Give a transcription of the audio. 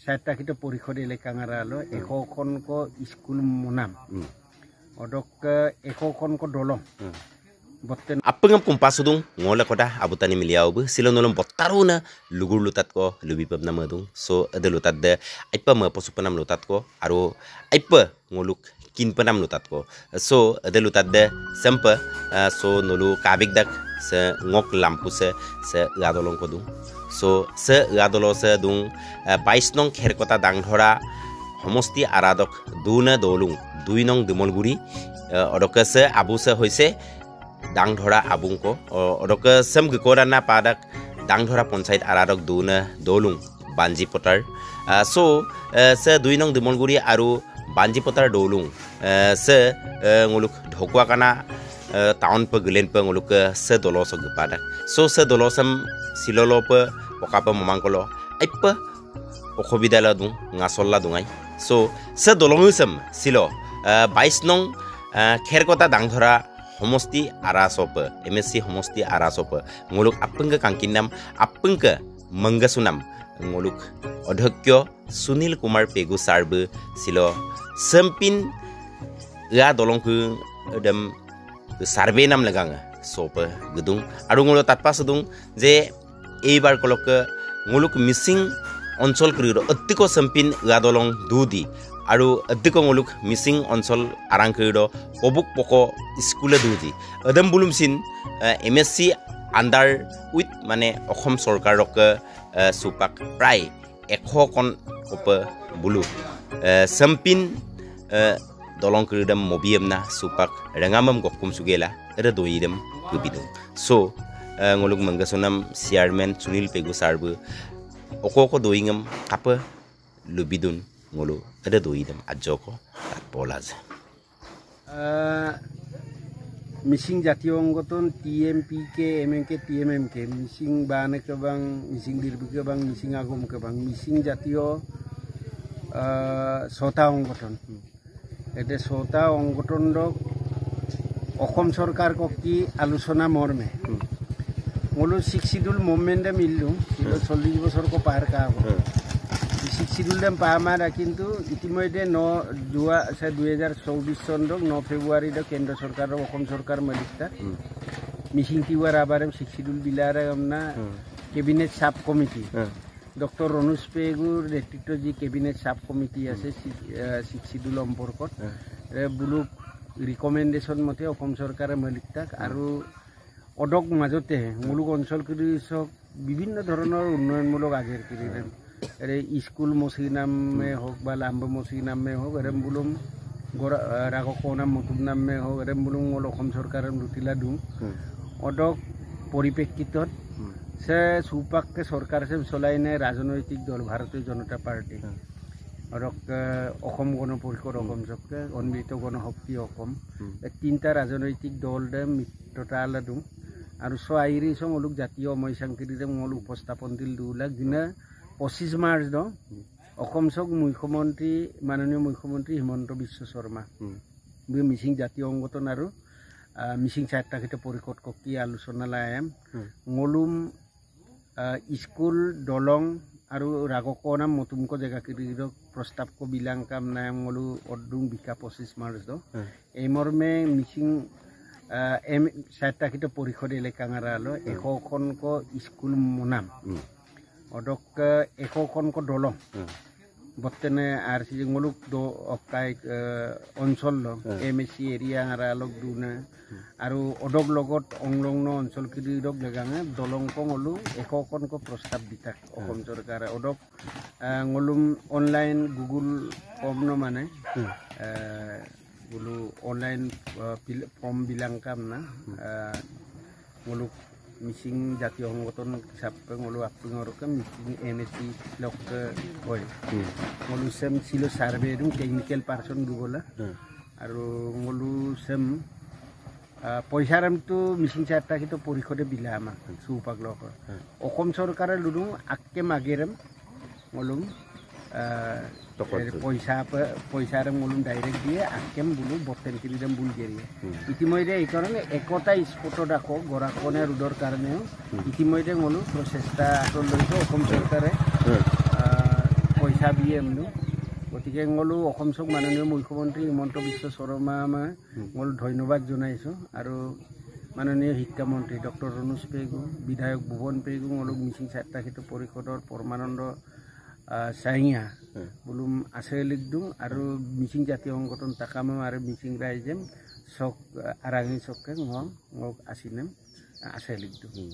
স্বায়ত্তশাসিত পরিষদ এলাকাঙারালো একোখনক school মোনাম odok ekokon ko dolong botten apeng pumpasudung ngola koda abutani miliau bu silonolom botaruna lugur lutat ko lubi pabna madung so ade lutat de aipa ma posupanam lutat ko aro aipa ngoluk kin panam lutat ko so ade lutat de sempa so nolu kabik dak se ngok lampu se gadolong ko dung so se gadolo se dung 22 nong kherkota dang dhora homosti aradok duna dolung 2 nong dimolguri odokase abuse hoise dang dhora abungko odok sem gikora na padak dang dhora panchayat aradok duna dolung banji potar so se 2 nong dimolguri aru banji potar dolung se nguluk dhokwa kana town pe glen pe nguluk se dolosok gipadak so se dolosam silolo pe pokapa mamangkolo aipa okhobidala dung ngasolla dungai so se dolongusam silo 22 nong kherkota dangdhora homosti arasop MSC homosti arasop ngoluk apengka kangkinam apengka mangasunam ngoluk odhokyo Sunil Kumar Pegu sarbe silo sempin ya dolongku dam sarve nam laganga sopa gedung aru ngolo tatpa sedung je eibar kolok ngoluk missing অঞ্চল করিরো অত্তিকো সম্পিন গাদলং দুদি আৰু অত্তিকো মুলুক missing অঞ্চল আরাং করিরো পবুক Poco স্কুলে দুদি অদম বুলুমসিন MSc under with মানে অসম সরকারক সুপাক প্রায় 100 কন ওপ বুলু সম্পিন দলং করিদম মবিয়েমনা সুপাক রেঙামম গকুম সুগেলা এরে দইদম গুবিদু so ngoluk manggasonam chairman Sunil Pegu sarbu okoko doingam kapa lubidun ngolo ada doidam ajoko bolaz missing জাতীয় অঙ্গতন টিএমপিকে এমএনকে টিএমএমকে মিসিং বানে কেবাং মিসিং দিরবিকে বাং মিসিং আগম কেবাং মিসিং জাতীয় ছটা অঙ্গঠন এতে ছটা অঙ্গঠন অসম সরকার কি আলোচনা মর্মে মোলো 6 শিডিউল মুভমেন্টে মিললু 40 বছর কো পার কা 6 শিডিউল দেম পামারা কিন্তু ইতিমধ্যে 2024 সন 9 ফেব্রুয়ারি কেন্দ্র সরকার অসম সরকার মালিকতা মিসিং তিওয়ার আবার 6 শিডিউল বিলারে আমনা cabinet sub committee doctor Ranoj পেগুর নেতৃত্ব যে ক্যাবিনেট সাব কমিটি আছে 6 শিডিউল সম্পর্কত বুলুক রিকমেন্ডেশন মতে অসম সরকারে মালিকতা আৰু অডক মাজতে মুলুক অঞ্চল কৃষক বিভিন্ন ধরনের উন্নয়নমূলক আগের করিলেন এর স্কুল মসি নামে হোক বা লাম্ব মসি নামে হোক এরম বুলুম রাগকনাম মতুম নামে হোক এরম বুলুম অসম সরকারের লুটিলা দুং অডক পরিপ্রেক্ষিতত সে সুপাককে সরকার সে চলাইনে রাজনৈতিক দল ভারতীয় জনতা পার্টি অডক অসম গণ পৰিষদ অসম চকে অন্বিত গণশক্তি অসম তিনটা ৰাজনৈতিক দল দে মিত্ৰতা আলা দুং আৰু সোয়াইৰি সমলুক জাতীয় ময়সাংকৃতিতে মল উপস্থাপন দিল 2 লাখ দিনা 25 মাৰ্চ দ অসম চক মুখ্যমন্ত্ৰী মাননীয় মুখ্যমন্ত্ৰী হিমন্ত বিশ্ব শৰ্মা বি মিসিং জাতীয় অঙ্গতন আৰু মিসিং স্বায়ত্তশাসিত পৰিষদ কি আলোচনা লায়াম মলুম স্কুল দলং আৰু ৰাগকনাম মতুমক জায়গা কিৰিৰক প্ৰস্তাৱ কো বিলাং কাম নাম মলু অডুং বিকা 25 মাৰ্চ দ এই মর্মে মিসিং স্বায়ত্তশাসিত পরিষদ এলাকাঙারালো 100 কো স্কুল মোনাম অডক 100 কো দলং বর্তমানে আর সি মুলুক দো অকাই অঞ্চল এমএসসি এরিয়া আরালক দুনা আৰু অডক লগত অংলগ্ন অঞ্চল কিদিৰক লেগাঙে দলং কঙলু 100 কো প্রস্তাব দিতা অসম সরকার অডক ngolum অনলাইন গুগল ফর্ম মানে bulu online form bilang kam na ngoluk missing জাতীয় সংগঠন হিসাবে ngolu apengor ke missing NSC lok ke hoy ngolu sem silo survey dung technical person gugola aru ngolu sem পয়সারাম তো missing স্বায়ত্তশাসিত পরিষদে বিলা আমাক সুপাক লক অসম সরকারে লুডুং আক্কে মাগেরাম ngolum পয়সারাম ngolum ডাইরেক্ট দিয়ে আক্কেম বুলু বটেন কিরিদাম বুল গেরিয়ে ইতিমধ্যে এই কারণে একতা স্পট রাখো গরাকনে রুডর কারণে ইতিমধ্যে ngolu প্রচেষ্টা আসল লইতো অসম সরকারে পয়সা চাবিয়ে এমনো গতিকে ngolu অসম চক মাননীয় মুখ্যমন্ত্ৰী হিমন্ত বিশ্ব শৰ্মা ngolu ধন্যবাদ জনাইছোঁ আৰু মাননীয় শিক্ষামন্ত্ৰী ডক্টৰ ৰণোজ পেগু বিধায়ক ভুৱন পেগু ngolu মিচিং স্বায়ত্তশাসিত পৰিষদৰ পৰমানন্দ চাইঙা বুলুম আছে লিখদুং আৰু মিচিং জাতীয় সংগঠন তাকামা আৰু মিচিং ৰাইজেম চক আৰাঙি চকে ngok asinem আছে লিখদুং